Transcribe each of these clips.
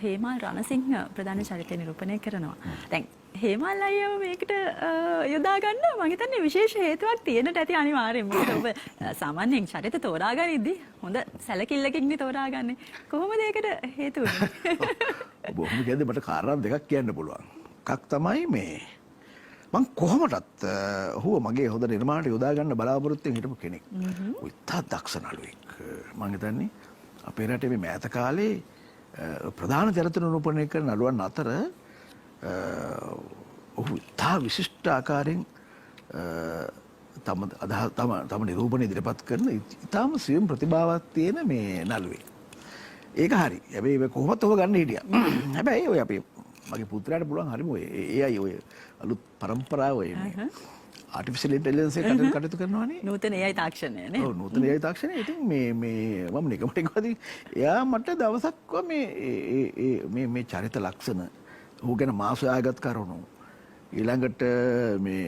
හේමල් රණසිංහ ප්‍රධාන චරිතය නිරූපණය කරනවා. දැන් හේමල් අයියව මේකට යොදා ගන්න මම හිතන්නේ විශේෂ හේතුවක් තියෙන්නට ඇති අනිවාර්යයෙන්ම. මොකද ඔබ සාමාන්‍යයෙන් චරිත තෝරාගනිද්දී හොඳ සැලකිල්ලකින් තෝරාගන්නේ. කොහොමද ඒකට හේතු වෙන්නේ? ඔබ ඔහොම කියද්දි මට කාරණා දෙකක් කියන්න පුළුවන්. එකක් තමයි මේ මං කොහොමදත් ඔහුව මගේ හොඳ නිර්මාණයට යොදා ගන්න බලාපොරොත්තුෙන් හිටපු කෙනෙක්. ඔය තා දක්ෂ නළුවෙක්. මං හිතන්නේ අපේ රටේ මේ මෑත කාලේ ප්‍රධාන චරිත නිරූපණය කරන නළුවන් අතර ඔහු තා විශිෂ්ට ආකාරයෙන් තම නිරූපණය ඉදිරිපත් කරන ඉතාම සියුම් ප්‍රතිභාවක් තියෙන මේ නළුවෙක්. ඒක හරි. හැබැයි කොහොමත් ඔහු ගන්න හිටියා. හැබැයි ඔය අපේ මගේ පුත්‍රයාට පුළුවන් හරිම ඔය AI ඔය අලුත් පරම්පරාව ඔය ආටිෆිෂල් ඉන්ටෙලිජන්ස් එකට කටයුතු කරනවානේ. නූතන AI තාක්ෂණය නේ. ඔව් නූතන AI තාක්ෂණය. ඉතින් මේ මම නිකමට කිව්වදී එයා මට දවසක් මේ චරිත ලක්ෂණ ඔහු ගැන මා සොයාගත් කරුණු ඊළඟට මේ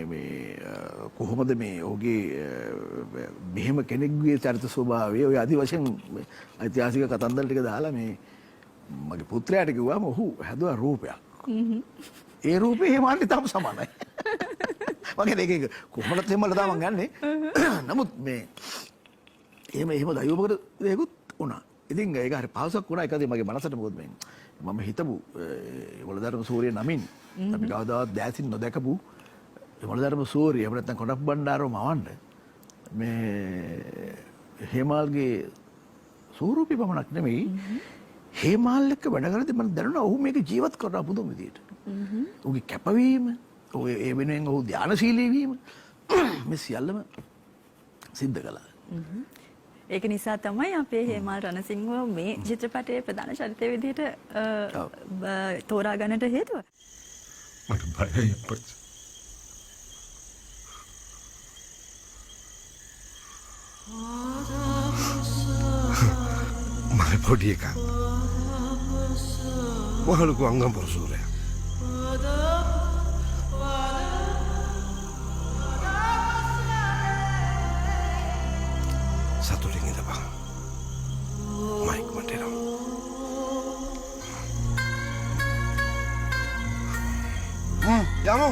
කොහොමද මේ ඔහුගේ මෙහෙම කෙනෙක්ගේ චරිත ස්වභාවය ඔය ආදි වශයෙන් ඓතිහාසික කතන්දර ටික දාලා මේ මගේ පුත්‍රයාට කිව්වම ඔහු හැදුවා රූපයක්. ඒ රූපේ හේමාන්ට තාම සමානයි. මගේ දෙක කොහොමද තෙමල තාම ගන්නෙ. නමුත් මේ එහෙම දයෝපකට දෙයක්ත් වුණා. ඉතින් ඒක හරි පහසුවක් වුණා. ඒකදී මගේ මනසට මොකද මේ මම හිතපු වලදර්ම සූරිය නමින් අපි කවදාවත් දැසින් නොදකපු වලදර්ම සූරිය එහෙම නැත්නම් කොණක් බණ්ඩාරව මවන්න මේ හේමාල්ගේ ස්වරූපي පමණක් නෙමෙයි හේමාල් එක්ක වැඩ කරද්දී මම දැනුණා ඔහු මේක ජීවත් කරන පුදුම විදියට. ඔහුගේ කැපවීම, ඔය ඒ වෙනුවෙන් ඔහු ධානශීලී වීම මේ සියල්ලම සිද්ධ කළා. ඒක නිසා තමයි අපේ හේමල් රණසිංහව මේ චිත්‍රපටයේ ප්‍රධාන චරිතය විදිහට තෝරා ගන්නට හේතුව. මට බයයි අපච්චි. මම පොඩි එකා. මොහලුකු අංගම් පොසූරයා. සතුටින් ඉඳපන්. මයික් මට එනවා. යමු.